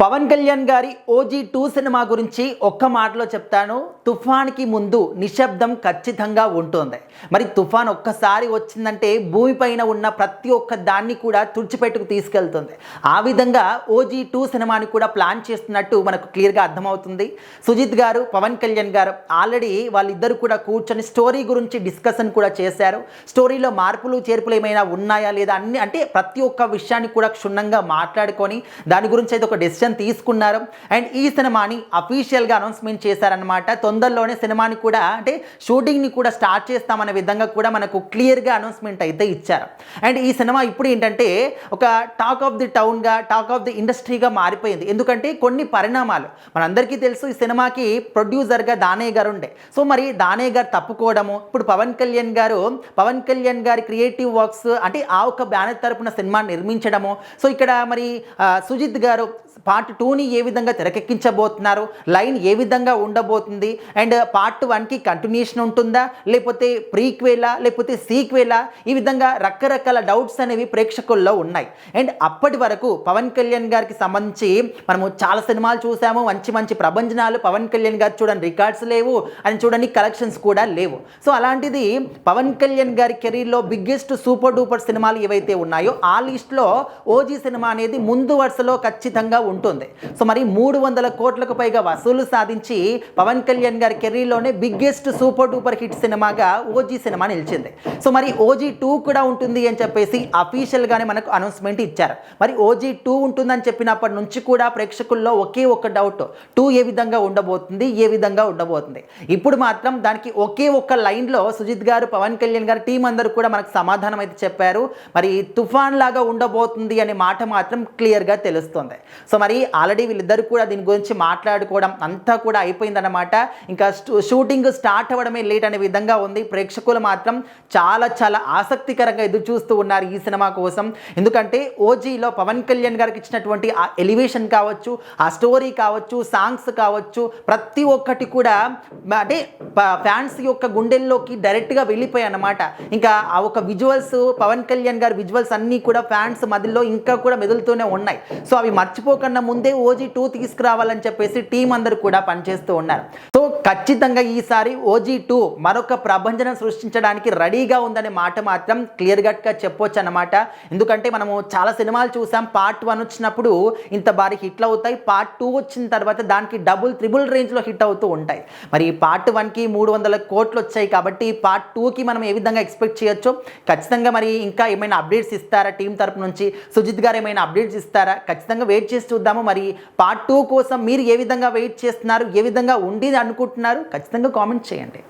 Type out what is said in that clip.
పవన్ కళ్యాణ్ గారి OG2 cinema గురించి ఒక్క మాటలో చెప్తాను. తుఫాన్కి ముందు నిశ్శబ్దం ఖచ్చితంగా ఉంటుంది. మరి తుఫాన్ ఒక్కసారి వచ్చిందంటే భూమిపైన ఉన్న ప్రతి ఒక్క దాన్ని కూడా తుడిచిపెట్టుకు తీసుకెళ్తుంది. ఆ విధంగా OG2 సినిమాని కూడా ప్లాన్ చేస్తున్నట్టు మనకు క్లియర్గా అర్థమవుతుంది. సుజిత్ గారు, పవన్ కళ్యాణ్ గారు ఆల్రెడీ వాళ్ళిద్దరు కూడా కూర్చొని స్టోరీ గురించి డిస్కషన్ కూడా చేశారు. స్టోరీలో మార్పులు చేర్పులు ఏమైనా ఉన్నాయా లేదా అన్ని అంటే ప్రతి ఒక్క విషయాన్ని కూడా క్షుణ్ణంగా మాట్లాడుకొని దాని గురించి అయితే ఒక డెసిషన్ తీసుకున్నారు. అండ్ ఈ సినిమాని అఫీషియల్గా అనౌన్స్మెంట్ చేశారనమాట. తొందరలోనే సినిమాని కూడా అంటే షూటింగ్ని కూడా స్టార్ట్ చేస్తామనే విధంగా కూడా మనకు క్లియర్గా అనౌన్స్మెంట్ అయితే ఇచ్చారు. అండ్ ఈ సినిమా ఇప్పుడు ఏంటంటే ఒక టాక్ ఆఫ్ ది టౌన్గా, టాక్ ఆఫ్ ది ఇండస్ట్రీగా మారిపోయింది. ఎందుకంటే కొన్ని పరిణామాలు మనందరికీ తెలుసు. ఈ సినిమాకి ప్రొడ్యూసర్గా దానయ్య గారు ఉండే. సో మరి దానయ్య గారు తప్పుకోవడము, ఇప్పుడు పవన్ కళ్యాణ్ గారి క్రియేటివ్ వర్క్స్ అంటే ఆ ఒక బ్యానర్ తరపున సినిమా నిర్మించడము. సో ఇక్కడ మరి సుజిత్ గారు పార్ట్ 2ని ఏ విధంగా తెరకెక్కించబోతున్నారు, లైన్ ఏ విధంగా ఉండబోతుంది, అండ్ పార్ట్ 1కి కంటిన్యూషన్ ఉంటుందా, లేకపోతే ప్రీక్వెలా, లేకపోతే సీక్వెలా, ఈ విధంగా రకరకాల డౌట్స్ అనేవి ప్రేక్షకుల్లో ఉన్నాయి. అండ్ అప్పటి వరకు పవన్ కళ్యాణ్ గారికి సంబంధించి మనము చాలా సినిమాలు చూసాము, మంచి మంచి ప్రభంజనాలు. పవన్ కళ్యాణ్ గారు చూడండి రికార్డ్స్ లేవు, అని చూడండి కలెక్షన్స్ కూడా లేవు. సో అలాంటిది పవన్ కళ్యాణ్ గారి కెరీర్లో బిగ్గెస్ట్ సూపర్ డూపర్ సినిమాలు ఏవైతే ఉన్నాయో ఆ లిస్ట్లో OG సినిమా అనేది ముందు వరుసలో ఖచ్చితంగా ఉంటుంది. సో మరి 300 కోట్లకు పైగా వసూలు సాధించి పవన్ కళ్యాణ్ గారి కెరీర్లోనే బిగ్గెస్ట్ సూపర్ డూపర్ హిట్ సినిమాగా OG సినిమా నిలిచింది. సో మరి OG2 కూడా ఉంటుంది అని చెప్పేసి అఫీషియల్గానే మనకు అనౌన్స్మెంట్ ఇచ్చారు. మరి OG2 ఉంటుందని చెప్పినప్పటి నుంచి కూడా ప్రేక్షకుల్లో ఒకే ఒక్క డౌట్, 2 ఏ విధంగా ఉండబోతుంది, ఏ విధంగా ఉండబోతుంది. ఇప్పుడు మాత్రం దానికి ఒకే ఒక్క లైన్లో సుజిత్ గారు, పవన్ కళ్యాణ్ గారు టీం అందరూ కూడా మనకు సమాధానం అయితే చెప్పారు. మరి తుఫాన్ లాగా ఉండబోతుంది అనే మాట మాత్రం క్లియర్గా తెలుస్తుంది. సో మరి ఆల్రెడీ వీళ్ళిద్దరు కూడా దీని గురించి మాట్లాడుకోవడం అంతా కూడా అయిపోయిందన్నమాట. ఇంకా షూటింగ్ స్టార్ట్ అవ్వడమే లేట్ అనే విధంగా ఉంది. ప్రేక్షకులు మాత్రం చాలా చాలా ఆసక్తికరంగా ఎదురు చూస్తూ ఉన్నారు ఈ సినిమా కోసం. ఎందుకంటే OGలో పవన్ కళ్యాణ్ గారికి ఇచ్చినటువంటి ఆ ఎలివేషన్ కావచ్చు, ఆ స్టోరీ కావచ్చు, సాంగ్స్ కావచ్చు, ప్రతి ఒక్కటి కూడా అంటే ఫ్యాన్స్ యొక్క గుండెల్లోకి డైరెక్ట్గా వెళ్ళిపోయాయి అన్నమాట. ఇంకా ఆ ఒక విజువల్స్, పవన్ కళ్యాణ్ గారి విజువల్స్ అన్నీ కూడా ఫ్యాన్స్ మధ్యలో ఇంకా కూడా మెదులుతూనే ఉన్నాయి. సో అవి మర్చిపోకుండా ముందే OG2 తీసుకురావాలని చెప్పేసి టీం అందరూ కూడా పనిచేస్తూ ఉన్నారు. సో ఖచ్చితంగా ఈసారి OG2 మరొక ప్రభంజనం సృష్టించడానికి రెడీగా ఉందనే మాట మాత్రం క్లియర్ కట్గా చెప్పొచ్చు అన్నమాట. ఎందుకంటే మనము చాలా సినిమాలు చూసాం, పార్ట్ 1 వచ్చినప్పుడు ఇంత భారీ హిట్లు అవుతాయి, పార్ట్ 2 వచ్చిన తర్వాత దానికి డబుల్ త్రిబుల్ రేంజ్లో హిట్ అవుతూ ఉంటాయి. మరి పార్ట్ 1కి 300 కోట్లు వచ్చాయి కాబట్టి పార్ట్ 2కి మనం ఏ విధంగా ఎక్స్పెక్ట్ చేయొచ్చు? ఖచ్చితంగా మరి ఇంకా ఏమైనా అప్డేట్స్ ఇస్తారా టీం తరపు నుంచి? సుజిత్ గారు ఏమైనా అప్డేట్స్ ఇస్తారా? ఖచ్చితంగా వెయిట్ చేసి చూద్దాము. మరి పార్ట్ 2 కోసం మీరు ఏ విధంగా వెయిట్ చేస్తున్నారు, ఏ విధంగా ఉండి అనుకుంటున్నారు? ఖచ్చితంగా కామెంట్ చేయండి.